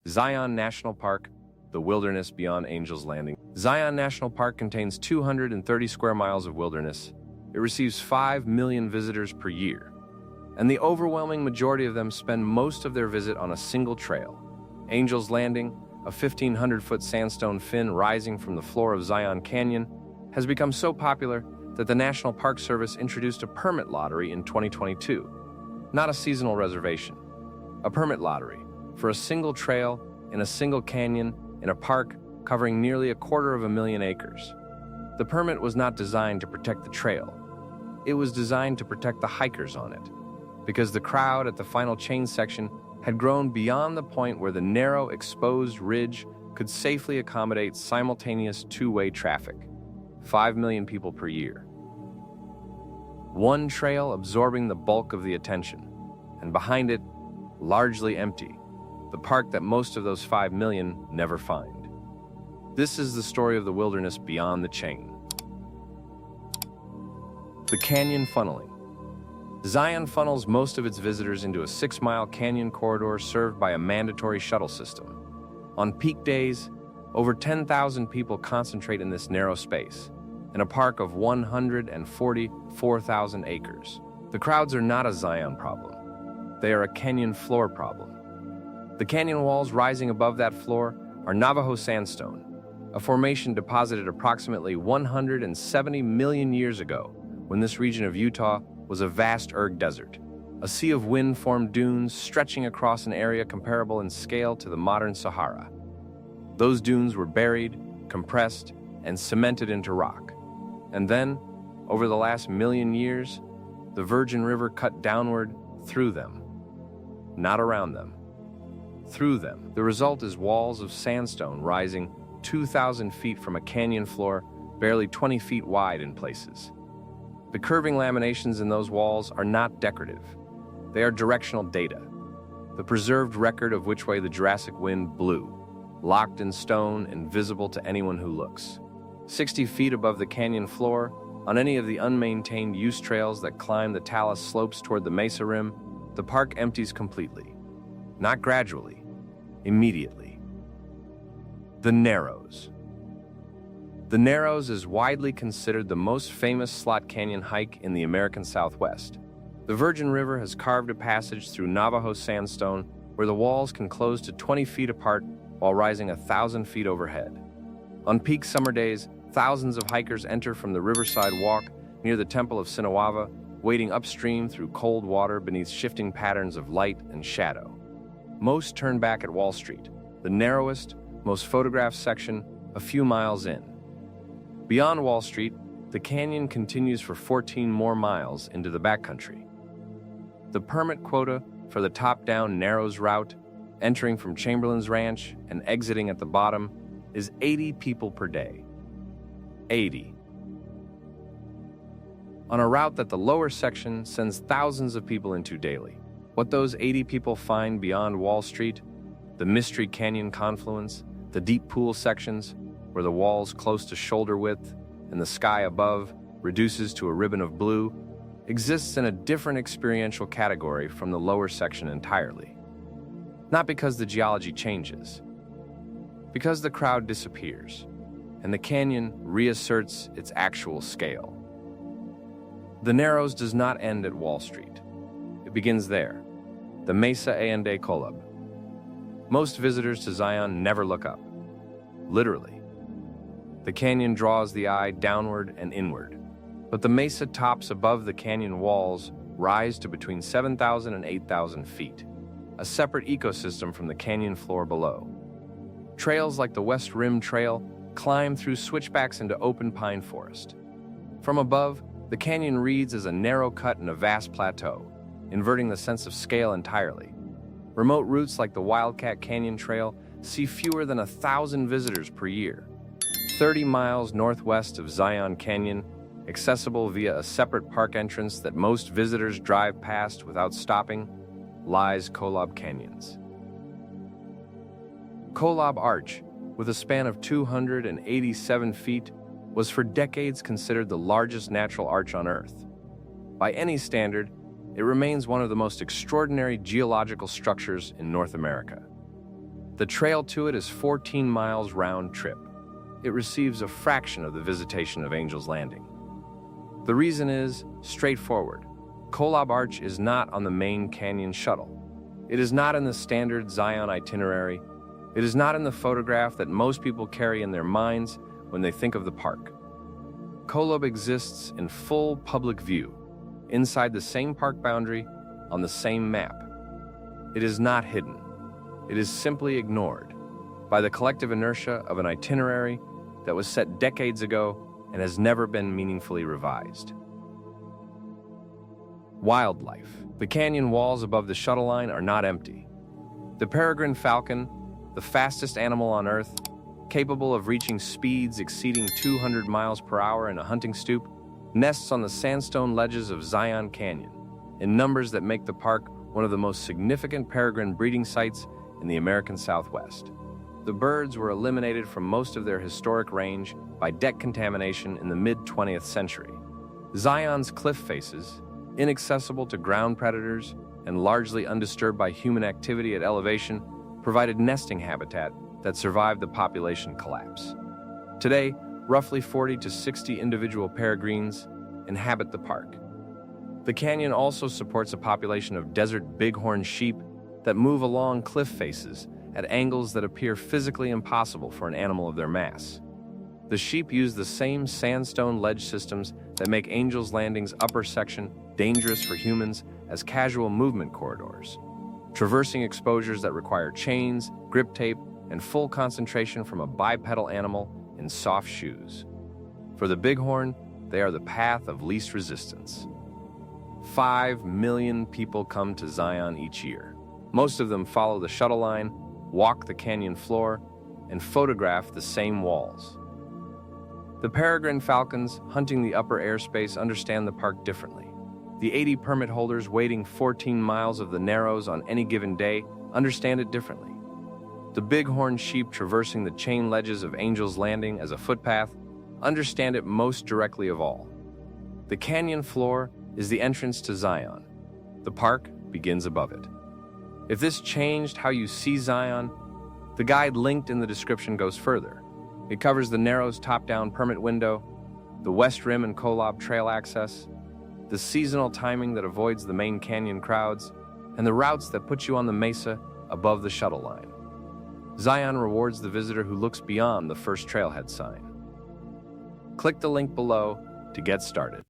Zion National Park, the wilderness beyond Angel's Landing. Zion National Park contains 230 square miles of wilderness. It receives 5 million visitors per year, and the overwhelming majority of them spend most of their visit on a single trail. Angel's Landing, a 1,500-foot sandstone fin rising from the floor of Zion Canyon, has become so popular that the National Park Service introduced a permit lottery in 2022. Not a seasonal reservation, a permit lottery for a single trail in a single canyon in a park covering nearly 250,000 acres. The permit was not designed to protect the trail. It was designed to protect the hikers on it, because the crowd at the final chain section had grown beyond the point where the narrow, exposed ridge could safely accommodate simultaneous two-way traffic. 5 million people per year. One trail absorbing the bulk of the attention, and behind it, largely empty, the park that most of those 5 million never find. This is the story of the wilderness beyond the chain. The canyon funneling. Zion funnels most of its visitors into a 6-mile canyon corridor served by a mandatory shuttle system. On peak days, over 10,000 people concentrate in this narrow space, in a park of 144,000 acres. The crowds are not a Zion problem. They are a canyon floor problem. The canyon walls rising above that floor are Navajo sandstone, a formation deposited approximately 170 million years ago when this region of Utah was a vast erg desert, a sea of wind-formed dunes stretching across an area comparable in scale to the modern Sahara. Those dunes were buried, compressed, and cemented into rock. And then, over the last million years, the Verkin River cut downward through them, not around them, through them. The result is walls of sandstone rising 2,000 feet from a canyon floor, barely 20 feet wide in places. The curving laminations in those walls are not decorative. They are directional data, the preserved record of which way the Jurassic wind blew, locked in stone and visible to anyone who looks. 60 feet above the canyon floor, on any of the unmaintained use trails that climb the talus slopes toward the mesa rim, the park empties completely. Not gradually, immediately. The Narrows. The Narrows is widely considered the most famous slot canyon hike in the American Southwest. The Verkin River has carved a passage through Navajo sandstone where the walls can close to 20 feet apart while rising 1,000 feet overhead. On peak summer days, thousands of hikers enter from the Riverside Walk near the Temple of Sinawava, wading upstream through cold water beneath shifting patterns of light and shadow. Most turn back at Wall Street, the narrowest, most photographed section, a few miles in. Beyond Wall Street, the canyon continues for 14 more miles into the backcountry. The permit quota for the top-down Narrows route, entering from Chamberlain's Ranch and exiting at the bottom, is 80 people per day. 80. On a route that the lower section sends thousands of people into daily. What those 80 people find beyond Wall Street, the Mystery Canyon confluence, the deep pool sections, where the walls close to shoulder width and the sky above reduces to a ribbon of blue, exists in a different experiential category from the lower section entirely. Not because the geology changes, because the crowd disappears, and the canyon reasserts its actual scale. The Narrows does not end at Wall Street. It begins there, the Mesa de Kolob. Most visitors to Zion never look up, literally. The canyon draws the eye downward and inward, but the mesa tops above the canyon walls rise to between 7,000 and 8,000 feet, a separate ecosystem from the canyon floor below. Trails like the West Rim Trail climb through switchbacks into open pine forest. From above, the canyon reads as a narrow cut in a vast plateau, inverting the sense of scale entirely. Remote routes like the Wildcat Canyon Trail see fewer than 1,000 visitors per year. 30 miles northwest of Zion Canyon, accessible via a separate park entrance that most visitors drive past without stopping, lies Kolob Canyons. Kolob Arch, with a span of 287 feet, was for decades considered the largest natural arch on Earth. By any standard, it remains one of the most extraordinary geological structures in North America. The trail to it is 14 miles round trip. It receives a fraction of the visitation of Angel's Landing. The reason is straightforward. Kolob Arch is not on the main canyon shuttle. It is not in the standard Zion itinerary. It is not in the photograph that most people carry in their minds when they think of the park. Kolob exists in full public view, inside the same park boundary, on the same map. It is not hidden. It is simply ignored by the collective inertia of an itinerary that was set decades ago and has never been meaningfully revised. Wildlife. The canyon walls above the shuttle line are not empty. The peregrine falcon, the fastest animal on Earth, capable of reaching speeds exceeding 200 miles per hour in a hunting stoop, nests on the sandstone ledges of Zion Canyon in numbers that make the park one of the most significant peregrine breeding sites in the American Southwest. The birds were eliminated from most of their historic range by deck contamination in the mid-20th century. Zion's cliff faces, inaccessible to ground predators and largely undisturbed by human activity at elevation, provided nesting habitat that survived the population collapse. Today, roughly 40 to 60 individual peregrines inhabit the park. The canyon also supports a population of desert bighorn sheep that move along cliff faces at angles that appear physically impossible for an animal of their mass. The sheep use the same sandstone ledge systems that make Angel's Landing's upper section dangerous for humans as casual movement corridors, traversing exposures that require chains, grip tape, and full concentration from a bipedal animal in soft shoes. For the bighorn, they are the path of least resistance. 5 million people come to Zion each year. Most of them follow the shuttle line, walk the canyon floor, and photograph the same walls. The peregrine falcons hunting the upper airspace understand the park differently. The 80 permit holders waiting 14 miles of the Narrows on any given day understand it differently. The bighorn sheep traversing the chain ledges of Angel's Landing as a footpath understand it most directly of all. The canyon floor is the entrance to Zion. The park begins above it. If this changed how you see Zion, the guide linked in the description goes further. It covers the Narrows top-down permit window, the West Rim and Kolob Trail access, the seasonal timing that avoids the main canyon crowds, and the routes that put you on the mesa above the shuttle line. Zion rewards the visitor who looks beyond the first trailhead sign. Click the link below to get started.